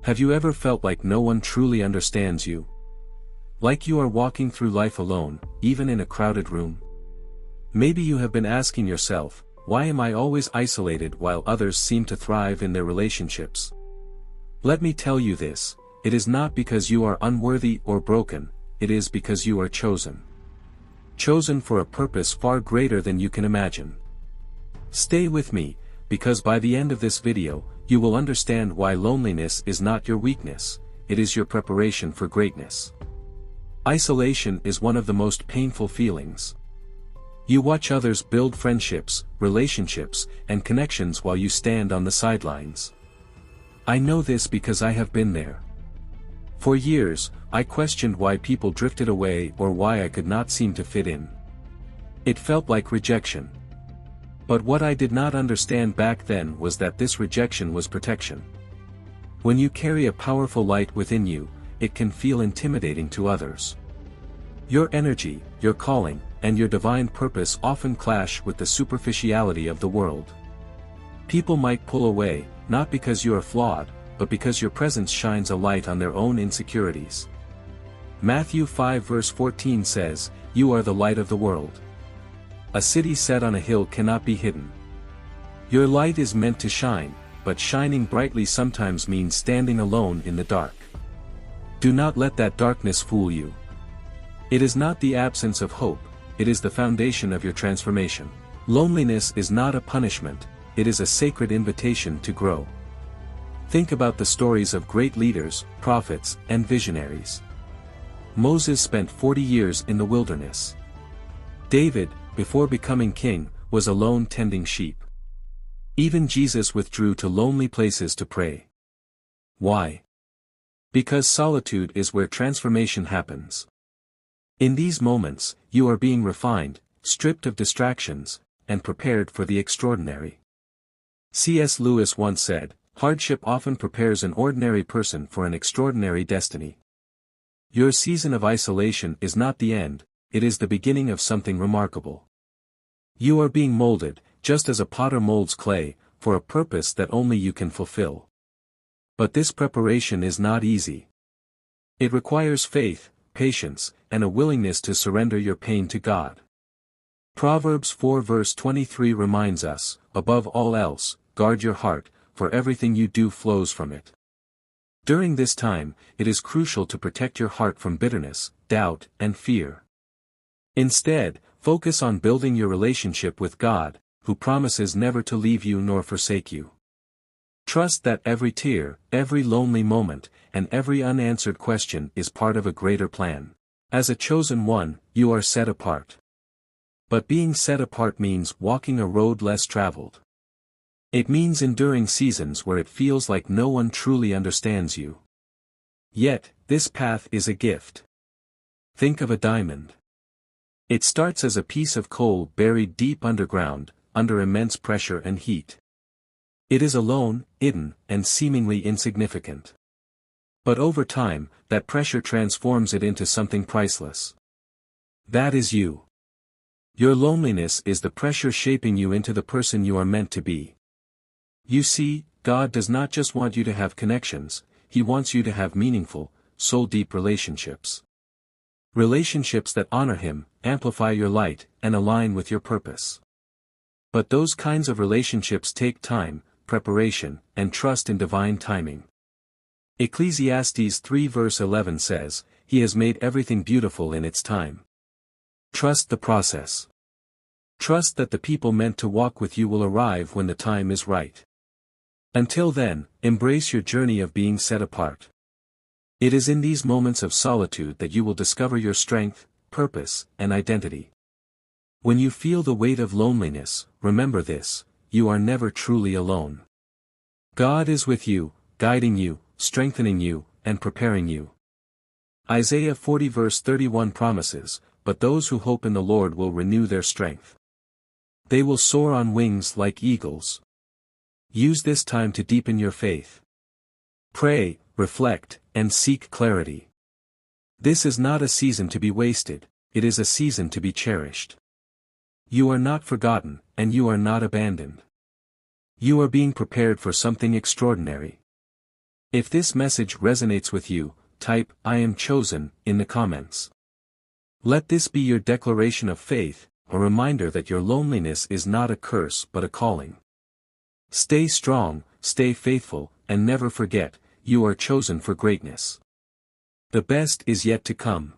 Have you ever felt like no one truly understands you? Like you are walking through life alone, even in a crowded room? Maybe you have been asking yourself, why am I always isolated while others seem to thrive in their relationships? Let me tell you this, it is not because you are unworthy or broken, it is because you are chosen. Chosen for a purpose far greater than you can imagine. Stay with me, because by the end of this video, you will understand why loneliness is not your weakness, it is your preparation for greatness. Isolation is one of the most painful feelings. You watch others build friendships, relationships, and connections while you stand on the sidelines. I know this because I have been there. For years, I questioned why people drifted away or why I could not seem to fit in. It felt like rejection. But what I did not understand back then was that this rejection was protection. When you carry a powerful light within you, it can feel intimidating to others. Your energy, your calling, and your divine purpose often clash with the superficiality of the world. People might pull away, not because you are flawed, but because your presence shines a light on their own insecurities. Matthew 5 verse 14 says, "You are the light of the world. A city set on a hill cannot be hidden." Your light is meant to shine, but shining brightly sometimes means standing alone in the dark. Do not let that darkness fool you. It is not the absence of hope, it is the foundation of your transformation. Loneliness is not a punishment, it is a sacred invitation to grow. Think about the stories of great leaders, prophets, and visionaries. Moses spent 40 years in the wilderness. David, before becoming king, was alone tending sheep. Even Jesus withdrew to lonely places to pray. Why? Because solitude is where transformation happens. In these moments, you are being refined, stripped of distractions, and prepared for the extraordinary. C.S. Lewis once said, "Hardship often prepares an ordinary person for an extraordinary destiny." Your season of isolation is not the end, it is the beginning of something remarkable. You are being molded, just as a potter molds clay, for a purpose that only you can fulfill. But this preparation is not easy. It requires faith, patience, and a willingness to surrender your pain to God. Proverbs 4 verse 23 reminds us, "Above all else, guard your heart, for everything you do flows from it." During this time, it is crucial to protect your heart from bitterness, doubt, and fear. Instead, focus on building your relationship with God, who promises never to leave you nor forsake you. Trust that every tear, every lonely moment, and every unanswered question is part of a greater plan. As a chosen one, you are set apart. But being set apart means walking a road less traveled. It means enduring seasons where it feels like no one truly understands you. Yet, this path is a gift. Think of a diamond. It starts as a piece of coal buried deep underground, under immense pressure and heat. It is alone, hidden, and seemingly insignificant. But over time, that pressure transforms it into something priceless. That is you. Your loneliness is the pressure shaping you into the person you are meant to be. You see, God does not just want you to have connections, He wants you to have meaningful, soul-deep relationships. Relationships that honor Him, amplify your light, and align with your purpose. But those kinds of relationships take time, preparation, and trust in divine timing. Ecclesiastes 3 verse 11 says, "He has made everything beautiful in its time." Trust the process. Trust that the people meant to walk with you will arrive when the time is right. Until then, embrace your journey of being set apart. It is in these moments of solitude that you will discover your strength, purpose, and identity. When you feel the weight of loneliness, remember this, you are never truly alone. God is with you, guiding you, strengthening you, and preparing you. Isaiah 40 verse 31 promises, "But those who hope in the Lord will renew their strength. They will soar on wings like eagles." Use this time to deepen your faith. Pray, reflect, and seek clarity. This is not a season to be wasted, it is a season to be cherished. You are not forgotten, and you are not abandoned. You are being prepared for something extraordinary. If this message resonates with you, type "I am chosen" in the comments. Let this be your declaration of faith, a reminder that your loneliness is not a curse but a calling. Stay strong, stay faithful, and never forget, you are chosen for greatness. The best is yet to come.